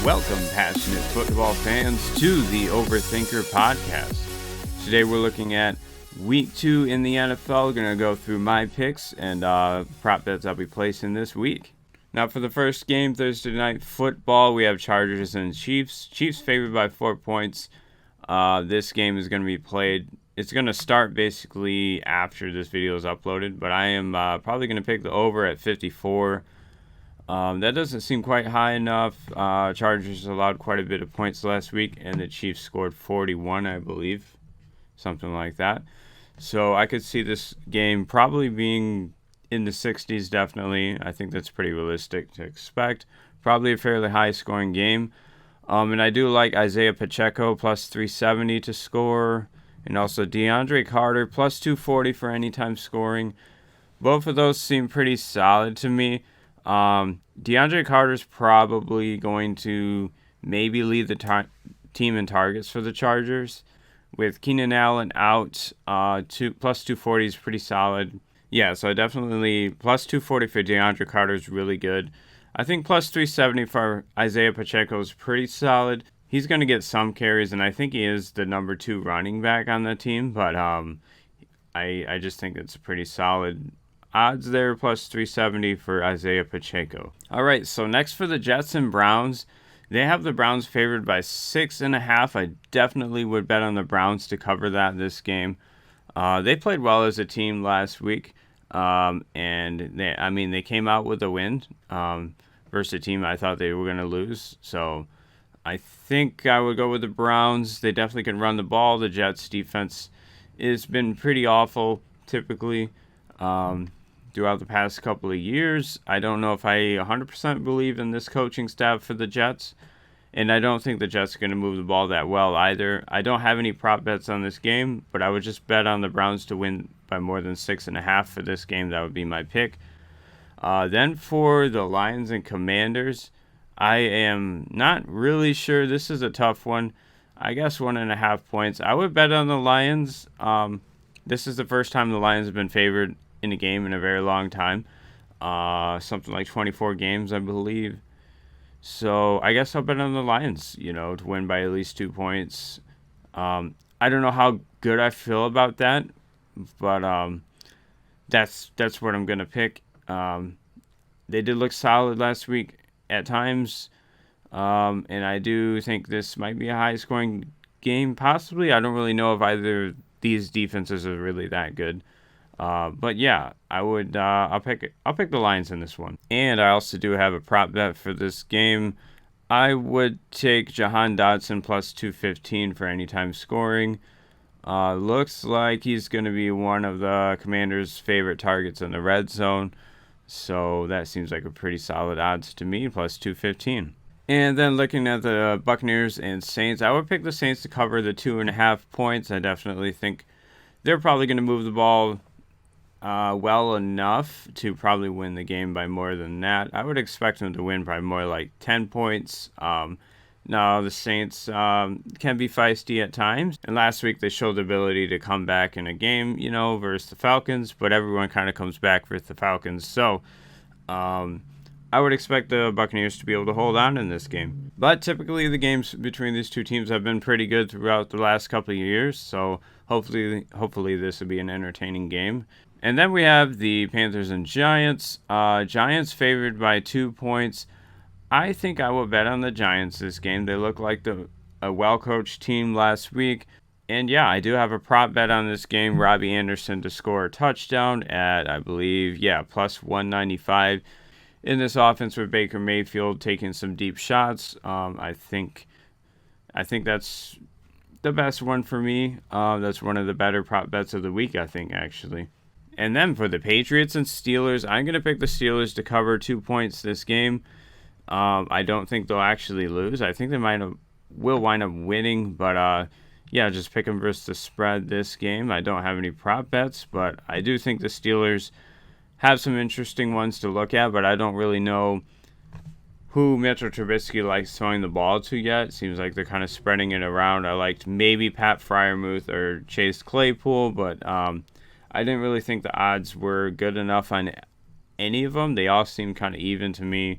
Welcome, passionate football fans, to the Overthinker podcast. Today we're looking at Week 2 in the NFL. We're going to go through my picks and prop bets I'll be placing this week. Now for the first game, Thursday Night Football, we have Chargers and Chiefs. Chiefs favored by 4 points. This game is going to be played. It's going to start basically after this video is uploaded, but I am probably going to pick the over at 54. That doesn't seem quite high enough. Chargers allowed quite a bit of points last week, and the Chiefs scored 41, I believe. Something like that. So I could see this game probably being in the 60s, definitely. I think that's pretty realistic to expect. Probably a fairly high-scoring game. And I do like Isaiah Pacheco plus 370 to score. And also DeAndre Carter plus 240 for anytime scoring. Both of those seem pretty solid to me. DeAndre Carter's probably going to maybe lead the team in targets for the Chargers. With Keenan Allen out, plus 240 is pretty solid. Yeah, so definitely plus 240 for DeAndre Carter is really good. I think plus 370 for Isaiah Pacheco is pretty solid. He's going to get some carries, and I think he is the number 2 running back on the team. But I just think it's a pretty solid odds there, plus 370 for Isaiah Pacheco. All right, so next for the Jets and Browns. They have the Browns favored by 6.5. I definitely would bet on the Browns to cover that this game. They played well as a team last week, and they came out with a win versus a team I thought they were going to lose. So I think I would go with the Browns. They definitely can run the ball. The Jets' defense has been pretty awful typically throughout the past couple of years. I don't know if I 100% believe in this coaching staff for the Jets, and I don't think the Jets are going to move the ball that well either. I don't have any prop bets on this game, but I would just bet on the Browns to win by more than 6.5 for this game. That would be my pick. Then for the Lions and Commanders, I am not really sure. This is a tough one. I guess 1.5 points. I would bet on the Lions. This is the first time the Lions have been favored in a game in a very long time. Something like 24 games, I believe. So I guess I'll bet on the Lions, to win by at least 2 points. I don't know how good I feel about that, but that's what I'm going to pick. They did look solid last week at times, and I do think this might be a high-scoring game, possibly. I don't really know if either of these defenses are really that good. But yeah, I'll pick the Lions in this one. And I also do have a prop bet for this game. I would take Jahan Dotson plus 215 for anytime scoring. Looks like he's going to be one of the Commanders' favorite targets in the red zone. So that seems like a pretty solid odds to me, plus 215. And then looking at the Buccaneers and Saints, I would pick the Saints to cover the 2.5 points. I definitely think they're probably going to move the ball well enough to probably win the game by more than that. I would expect them to win by more like 10 points. Now, the Saints can be feisty at times. And last week, they showed the ability to come back in a game, versus the Falcons. But everyone kind of comes back versus the Falcons. So, I would expect the Buccaneers to be able to hold on in this game. But typically, the games between these two teams have been pretty good throughout the last couple of years. So, hopefully this will be an entertaining game. And then we have the Panthers and Giants. Giants favored by 2 points. I think I will bet on the Giants this game. They look like a well-coached team last week. And yeah, I do have a prop bet on this game. Robbie Anderson to score a touchdown at, I believe, plus 195. In this offense with Baker Mayfield taking some deep shots, I think that's the best one for me. That's one of the better prop bets of the week, I think, actually. And then for the Patriots and Steelers, I'm going to pick the Steelers to cover 2 points this game. I don't think they'll actually lose. I think they will wind up winning, but just pick them versus the spread this game. I don't have any prop bets, but I do think the Steelers have some interesting ones to look at, but I don't really know who Mitchell Trubisky likes throwing the ball to yet. It seems like they're kind of spreading it around. I liked maybe Pat Freiermuth or Chase Claypool, but I didn't really think the odds were good enough on any of them. They all seem kind of even to me.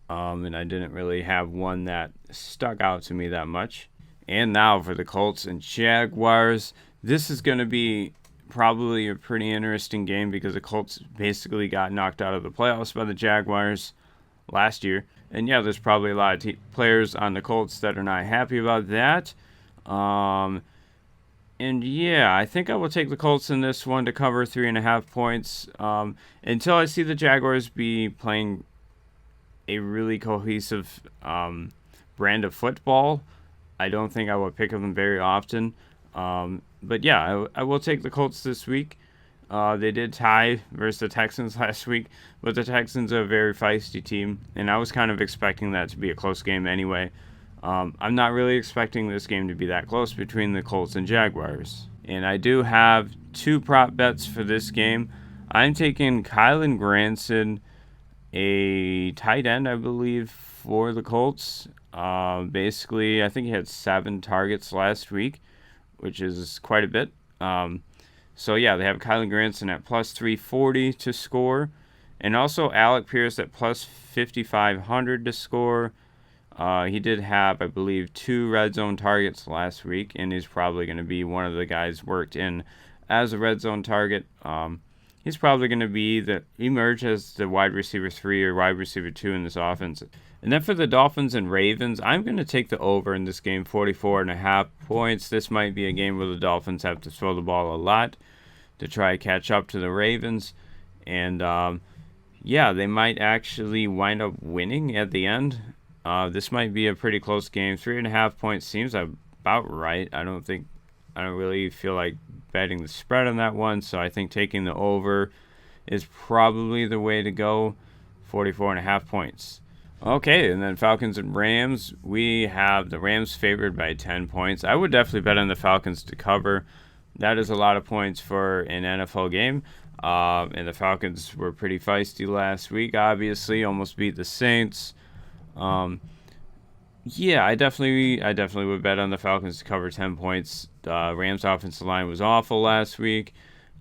and I didn't really have one that stuck out to me that much. And now for the Colts and Jaguars. This is going to be probably a pretty interesting game because the Colts basically got knocked out of the playoffs by the Jaguars last year. And yeah, there's probably a lot of players on the Colts that are not happy about that. And yeah, I think I will take the Colts in this one to cover 3.5 points. Until I see the Jaguars be playing a really cohesive brand of football, I don't think I will pick them very often. But yeah, I will take the Colts this week. They did tie versus the Texans last week, but the Texans are a very feisty team, and I was kind of expecting that to be a close game anyway. I'm not really expecting this game to be that close between the Colts and Jaguars. And I do have 2 prop bets for this game. I'm taking Kylen Granson, a tight end, I believe, for the Colts. Basically, I think he had 7 targets last week, which is quite a bit. So yeah, they have Kylen Granson at plus 340 to score, and also Alec Pierce at plus 5,500 to score. He did have, I believe, 2 red zone targets last week, and he's probably going to be one of the guys worked in as a red zone target. He's probably going to be emerge as the wide receiver 3 or wide receiver 2 in this offense. And then for the Dolphins and Ravens, I'm going to take the over in this game, 44.5 points. This might be a game where the Dolphins have to throw the ball a lot to try to catch up to the Ravens. And yeah, they might actually wind up winning at the end. This might be a pretty close game. 3.5 points seems about right. I don't really feel like betting the spread on that one, so I think taking the over is probably the way to go. 44.5 points. Okay, and then Falcons and Rams. We have the Rams favored by 10 points. I would definitely bet on the Falcons to cover. That is a lot of points for an NFL game. And the Falcons were pretty feisty last week, obviously. Almost beat the Saints. Yeah, I definitely would bet on the Falcons to cover 10 points. The Rams' offensive line was awful last week.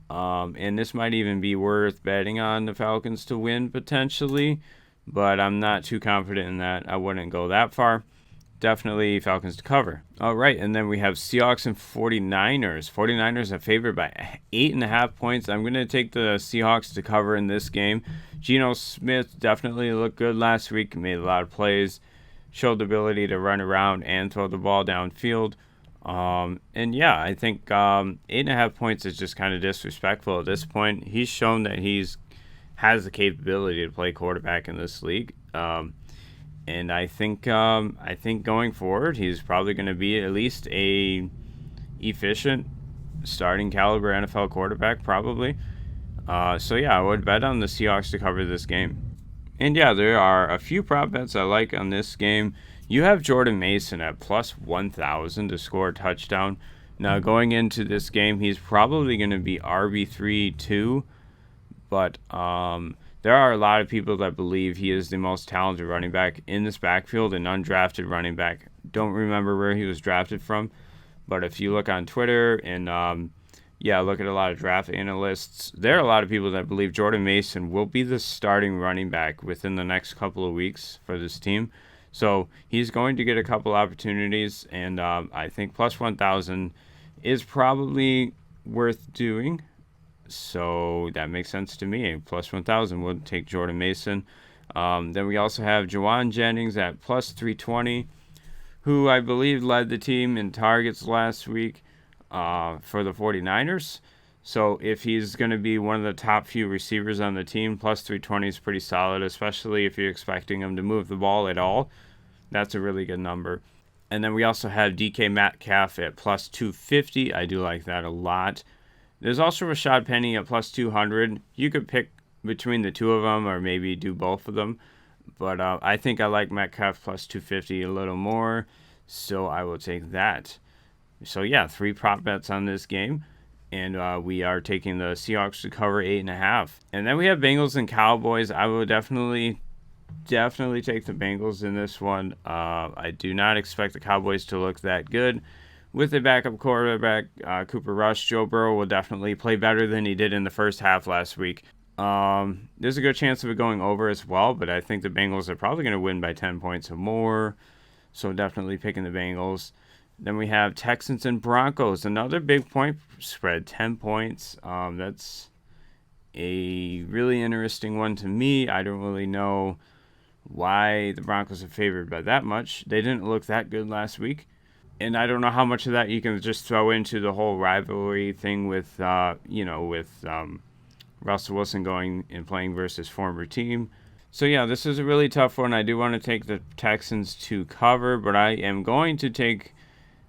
And this might even be worth betting on the Falcons to win potentially. But I'm not too confident in that. I wouldn't go that far. Definitely Falcons to cover. All right, and then we have Seahawks and 49ers. 49ers are favored by 8.5 points. I'm going to take the Seahawks to cover in this game. Geno Smith definitely looked good last week. Made a lot of plays. Showed the ability to run around and throw the ball downfield. And yeah, I think 8.5 points is just kind of disrespectful at this point. He's shown that has the capability to play quarterback in this league. And I think going forward, he's probably going to be at least a efficient starting caliber NFL quarterback, probably. So yeah, I would bet on the Seahawks to cover this game. And yeah, there are a few prop bets I like on this game. You have Jordan Mason at plus 1,000 to score a touchdown. Now, going into this game, he's probably going to be RB3 too. But there are a lot of people that believe he is the most talented running back in this backfield, an undrafted running back. Don't remember where he was drafted from. But if you look on Twitter and, look at a lot of draft analysts, there are a lot of people that believe Jordan Mason will be the starting running back within the next couple of weeks for this team. So he's going to get a couple opportunities, and I think plus 1,000 is probably worth doing. So that makes sense to me. Plus 1,000 would take Jordan Mason. Then we also have Jawan Jennings at plus 320, who I believe led the team in targets last week for the 49ers. So if he's going to be one of the top few receivers on the team, plus 320 is pretty solid, especially if you're expecting him to move the ball at all. That's a really good number. And then we also have DK Metcalf at plus 250. I do like that a lot. There's also Rashad Penny at plus 200. You could pick between the two of them or maybe do both of them. But I think I like Metcalf plus 250 a little more, so I will take that. So yeah, 3 prop bets on this game. And we are taking the Seahawks to cover 8.5. And then we have Bengals and Cowboys. I will definitely take the Bengals in this one. I do not expect the Cowboys to look that good. With the backup quarterback, Cooper Rush, Joe Burrow will definitely play better than he did in the first half last week. There's a good chance of it going over as well, but I think the Bengals are probably going to win by 10 points or more. So definitely picking the Bengals. Then we have Texans and Broncos, another big point spread, 10 points. That's a really interesting one to me. I don't really know why the Broncos are favored by that much. They didn't look that good last week. And I don't know how much of that you can just throw into the whole rivalry thing with, Russell Wilson going and playing versus former team. So yeah, this is a really tough one. I do want to take the Texans to cover, but I am going to take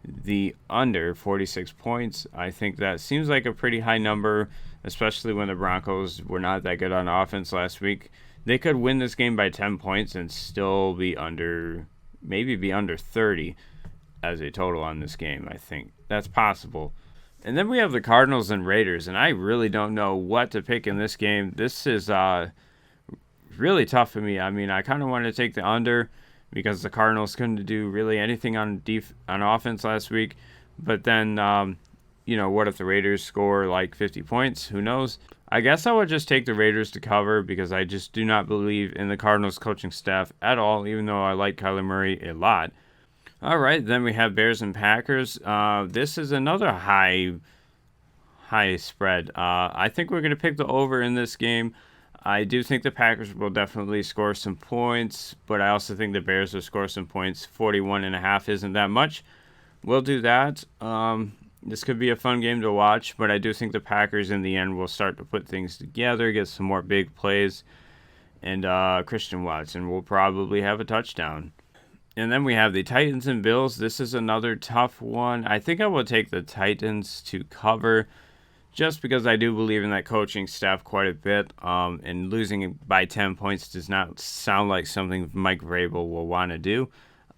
the under 46 points. I think that seems like a pretty high number, especially when the Broncos were not that good on offense last week. They could win this game by 10 points and still be under 30 as a total on this game. I think that's possible. And then we have the Cardinals and Raiders, and I really don't know what to pick in this game. This is really tough for me. I mean, I kind of wanted to take the under because the Cardinals couldn't do really anything on offense last week. But then, what if the Raiders score like 50 points? Who knows? I guess I would just take the Raiders to cover because I just do not believe in the Cardinals coaching staff at all, even though I like Kyler Murray a lot. All right, then we have Bears and Packers. This is another high spread. I think we're going to pick the over in this game. I do think the Packers will definitely score some points, but I also think the Bears will score some points. 41.5 isn't that much. We'll do that. This could be a fun game to watch, but I do think the Packers in the end will start to put things together, get some more big plays, and Christian Watson will probably have a touchdown. And then we have the Titans and Bills. This is another tough one. I think I will take the Titans to cover just because I do believe in that coaching staff quite a bit. And losing by 10 points does not sound like something Mike Vrabel will want to do.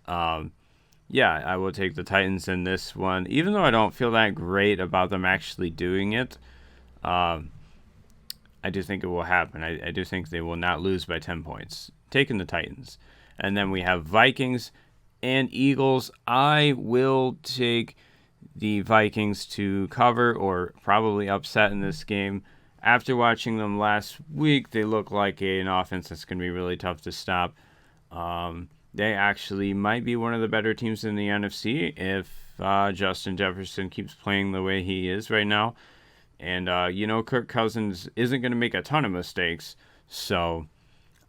I will take the Titans in this one. Even though I don't feel that great about them actually doing it, I do think it will happen. I do think they will not lose by 10 points. Taking the Titans. And then we have Vikings and Eagles. I will take the Vikings to cover or probably upset in this game. After watching them last week, they look like an offense that's going to be really tough to stop. They actually might be one of the better teams in the NFC if Justin Jefferson keeps playing the way he is right now. And, Kirk Cousins isn't going to make a ton of mistakes. So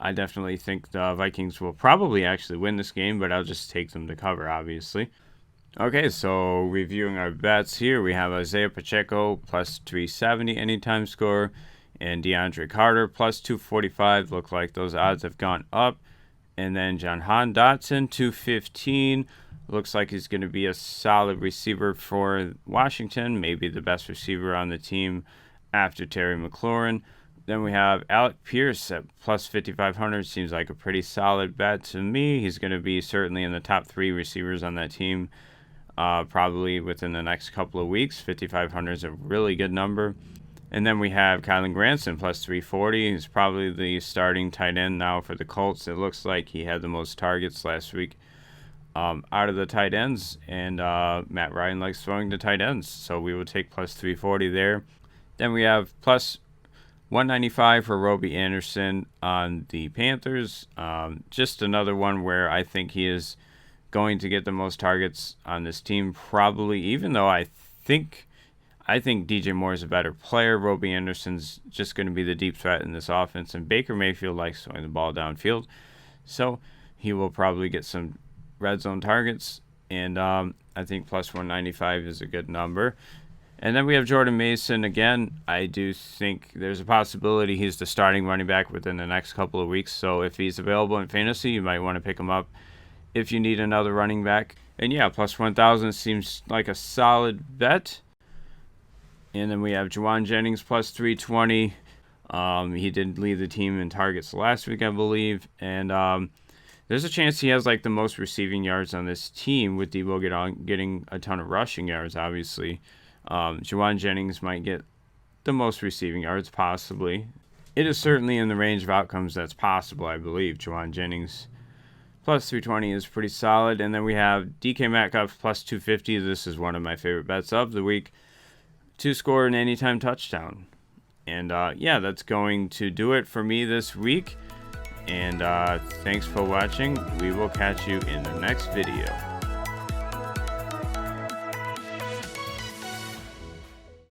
I definitely think the Vikings will probably actually win this game, but I'll just take them to cover, obviously. Okay, so reviewing our bets here, we have Isaiah Pacheco plus 370 anytime score, and DeAndre Carter plus 245. Look like those odds have gone up. And then Jahan Dotson, 215. Looks like he's going to be a solid receiver for Washington, maybe the best receiver on the team after Terry McLaurin. Then we have Alec Pierce at plus 5,500. Seems like a pretty solid bet to me. He's going to be certainly in the top 3 receivers on that team probably within the next couple of weeks. 5,500 is a really good number. And then we have Kylen Granson plus 340. He's probably the starting tight end now for the Colts. It looks like he had the most targets last week out of the tight ends. And Matt Ryan likes throwing to tight ends. So we will take plus 340 there. Then we have plus 195 for Robbie Anderson on the Panthers. Just another one where I think he is going to get the most targets on this team, probably, even though I think DJ Moore is a better player. Robbie Anderson's just going to be the deep threat in this offense, and Baker Mayfield likes throwing the ball downfield, so he will probably get some red zone targets, and I think plus 195 is a good number. And then we have Jordan Mason. Again, I do think there's a possibility he's the starting running back within the next couple of weeks. So if he's available in fantasy, you might want to pick him up if you need another running back. And yeah, plus 1,000 seems like a solid bet. And then we have Juwan Jennings plus 320. He did lead the team in targets last week, I believe. And there's a chance he has like the most receiving yards on this team, with Debo getting a ton of rushing yards, obviously. Juwan Jennings might get the most receiving yards, possibly. It is certainly in the range of outcomes that's possible, I believe. Juwan Jennings plus 320 is pretty solid. And then we have DK Metcalf plus 250. This is one of my favorite bets of the week, to score an anytime touchdown. And yeah, that's going to do it for me this week. And thanks for watching. We will catch you in the next video.